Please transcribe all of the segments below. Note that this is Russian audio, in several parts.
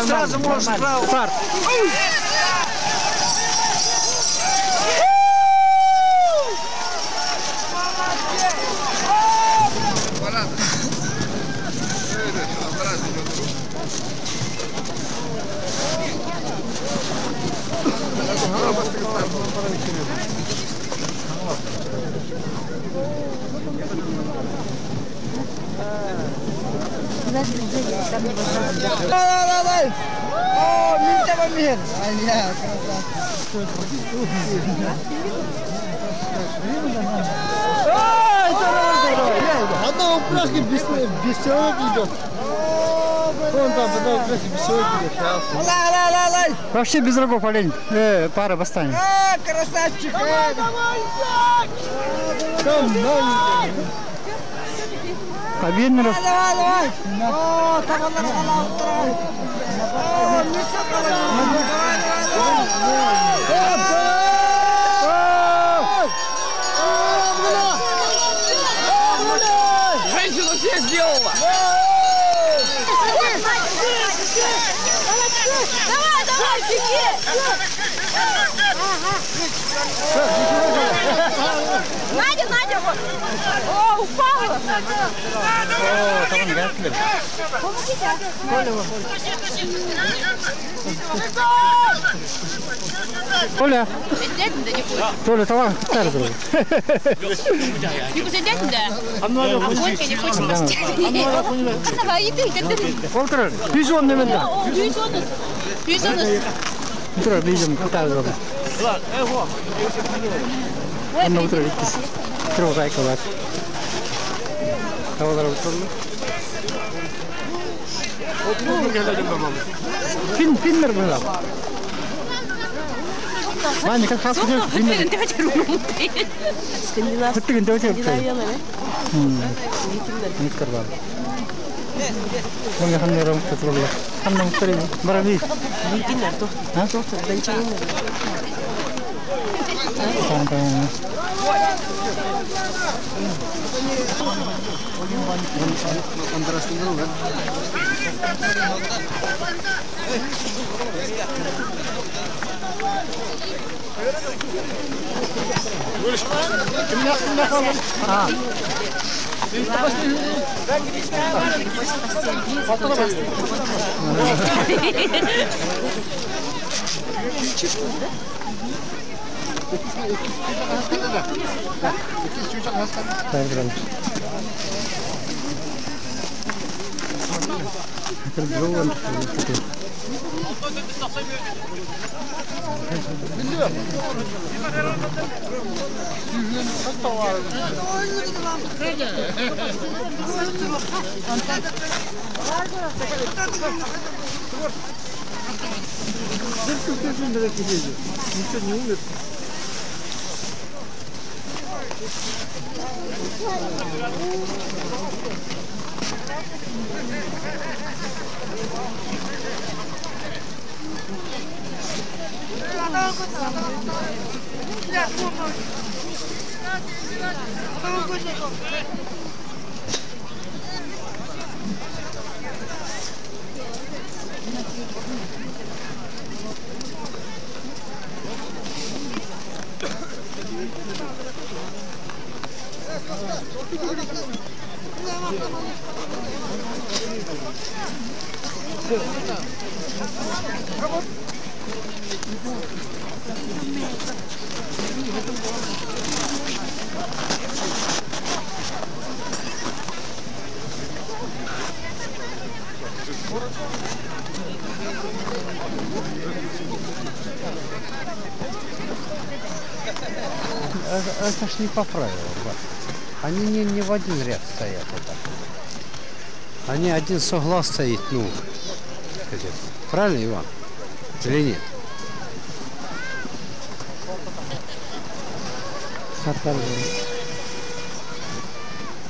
Сразу можешь право. Старт. Давай! О, минта момент! Одна упряжка без человека идет. Вон там одна упряжка без человека идет. Вообще без рогов олень. Пара восстанет. Красавчик! Давай, Победнеров. Давай! О, там он давай! Женщина все сделала! Давай, беги! Надя! О, упала! О, там он гаслит. Коля! Коля, давай, старый друг. Yoksa dedim de. Koyken koysun. Ana ipi. Volker, 110 demedi. 110. Dur, diyeceğim, katar друг. Onu otur gitsin. Dur bakalım kadar. Havalara oturalım. Oturalım gelelim babam. Pinler böyle. Hani kan kas kızı pinler. Kutu gün devam ediyor. Ne kadar. Bunu hanımlarım tutuyorlar. Hanım kırıyor. Barabi. Pinler to. Ha? Ben çayım. Tamam. Ничего не умер. Это ж не по правилам. Они не в один ряд стоят. Вот так. Они один соглас стоит, ну, правильно, Иван? Или нет?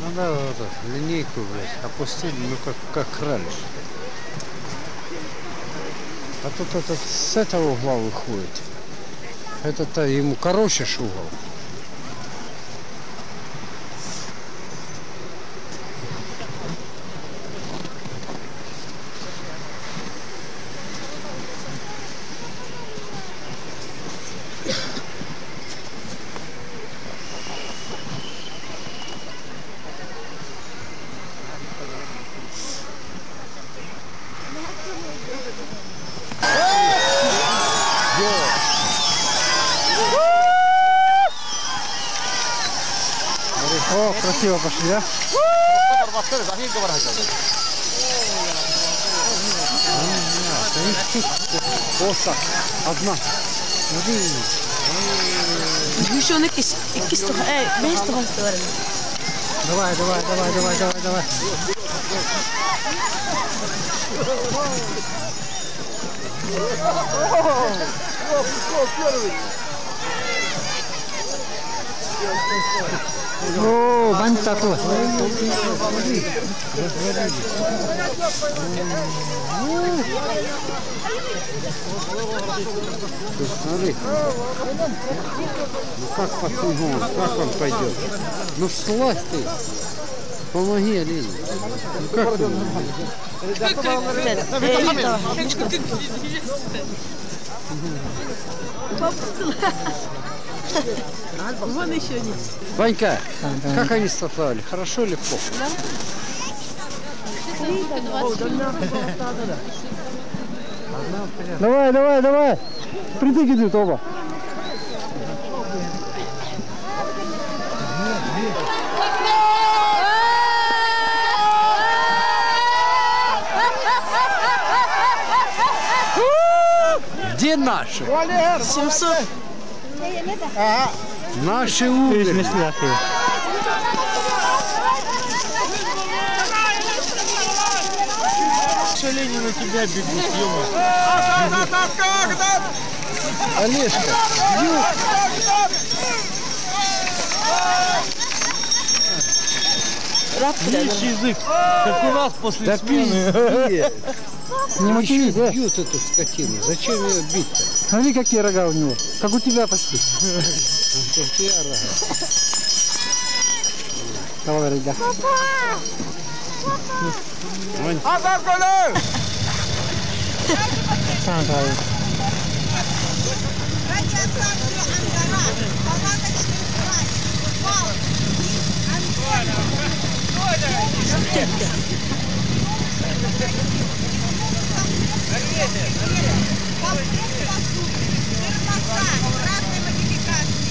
Надо вот линейку, блядь, опустили, ну как крали. А тут этот с этого угла выходит. Это-то ему короче угол. О, красиво пошли, да? Оса. Одна. Еще он ikis tuhan, beş tuhan istiyorum. Давай. О, бань такой. Смотри. Ну как по снегу, как он пойдет? Ну слазь ты. Помоги, Алине. Ну как ты? Вон еще нет. Ванька, как они стартовали? Хорошо или плохо? Давай. Притык идут оба. Где наши? 700. Наши умерли. К сожалению, на тебя бегут, Олежка, видишь язык, как у нас после да смены. пиздец. Не мучи, да? Бьют эту скотину. Зачем ее бить-то? Смотри, какие рога у него. Как у тебя почти. Давай, ребят.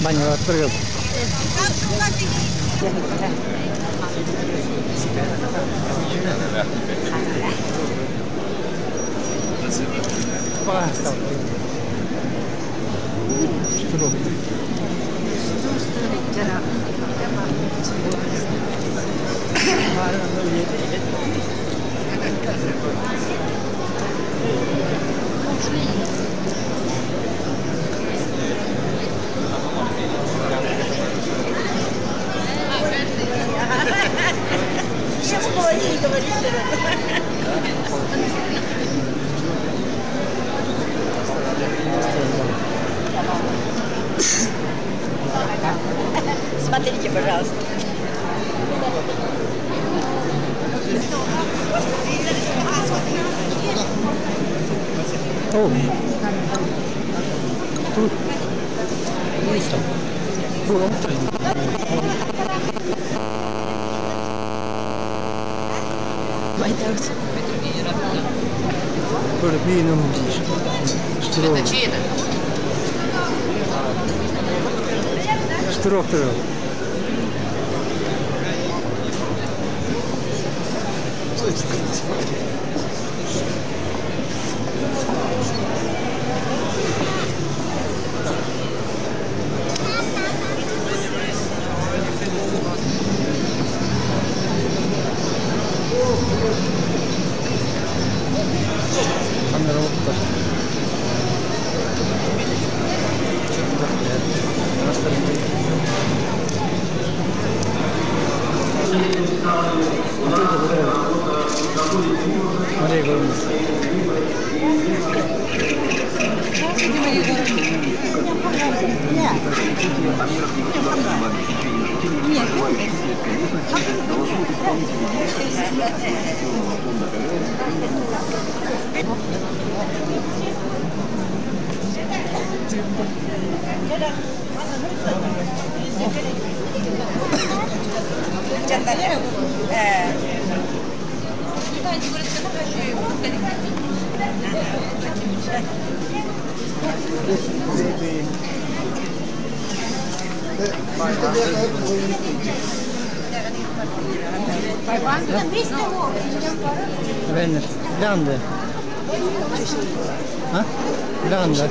Баню открыл. Сейчас половине говорит. Смотрите, пожалуйста. О, тут листом. Böyle bir inanılmaz iş. Это чей это? Штырок. Камера вот так. Вот это вот. Vender. Grande. Ha? Grande.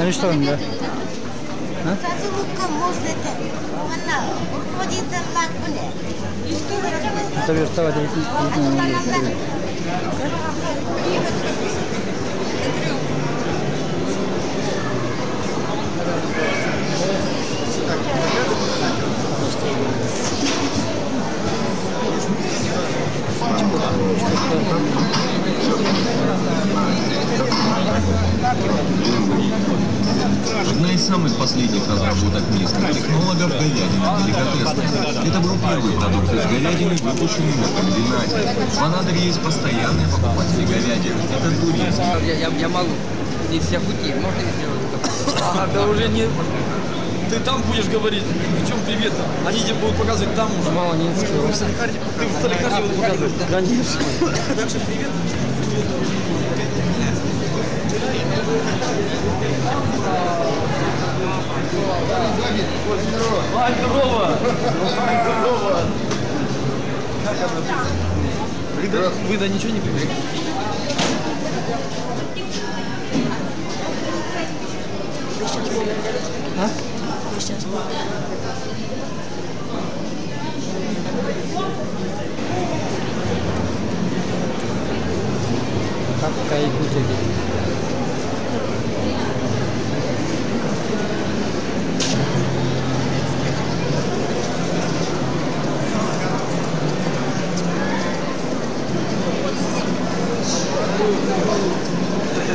Enişte önde. Ha? Tabii usta Одна из самых последних разработок местных технологов говядина деликатесная. Это был первый продукт из говядины, выпущенный на комбинате. В Анадыре есть постоянные покупатели говядины. Это туристы. Я могу. Здесь вся пути. Можно сделать? Да уже не... Ты там будешь говорить, причем привет, они тебе будут показывать там уже. Мало не успел. Ты в Соликарте будут показывать. Конечно. Дальше привет. Ай, здорово! Вы да ничего не привели? А? Сейчас. Как и кутики.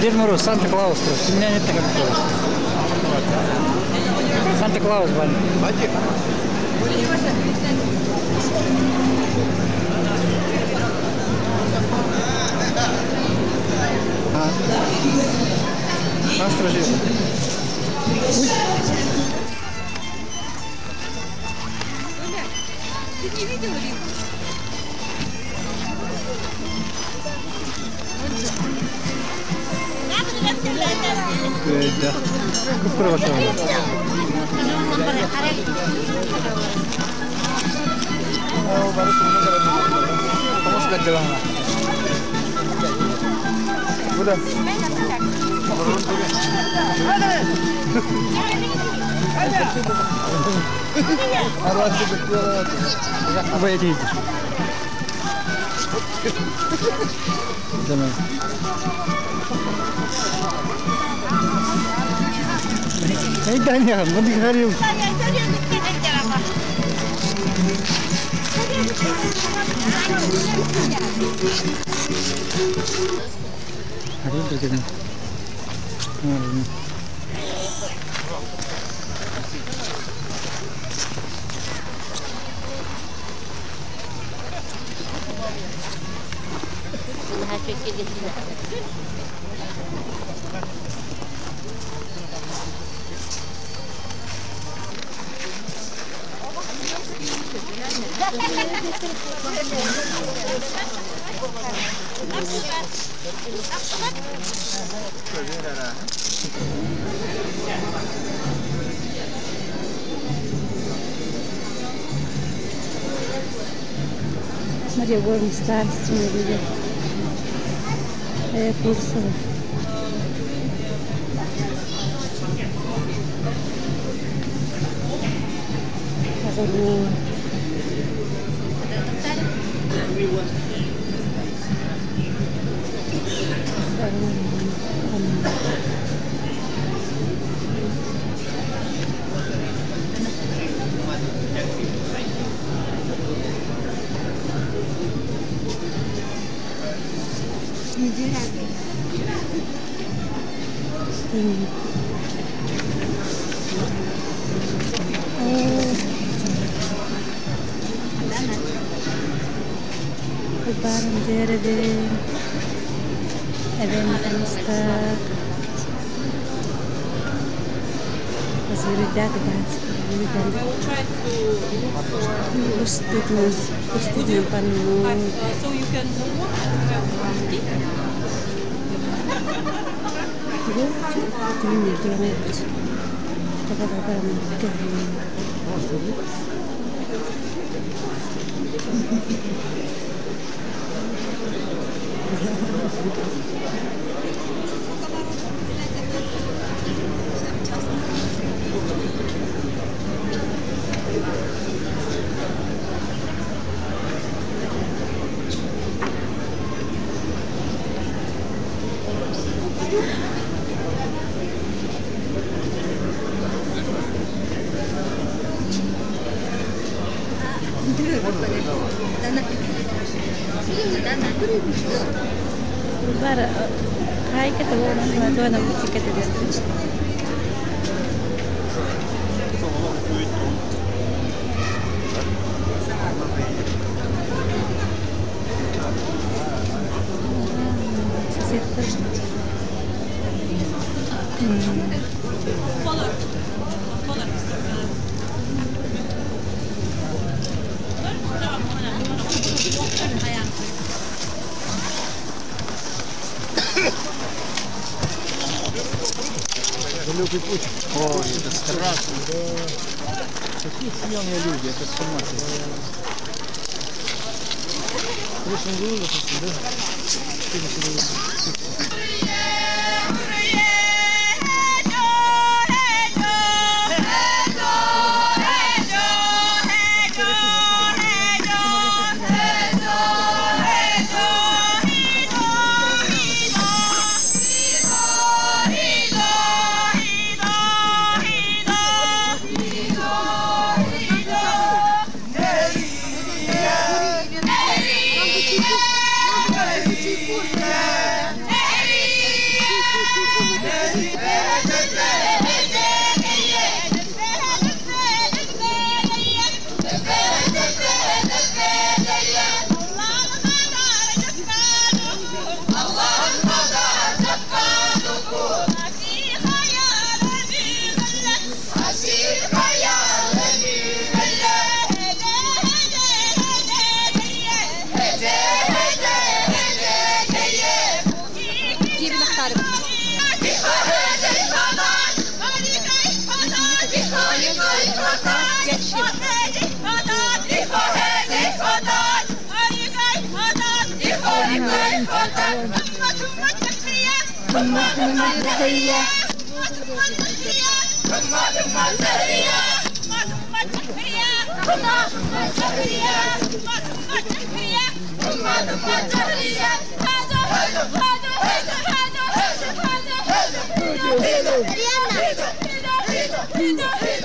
Дед Мороз, Санта-Клаус, у меня нет такого. Санта-Клаус, Ваня. Осторожно. Ты не видел рыбу? Да. Купра ваша. Помощь как дела? Куда? Вы идите. Давай. Эй, Даня, вот и говорил. Смотри, горные старости не видят. Пульсово. Ого. Barangerdin, event start. Was really that bad. Really bad. So you can Bara, hai que te voy a dar una música de distante. Далекий путь. Ой, это страшно. Какие съемные люди, это с ума сойти. В прошлом году, да? Rihanna.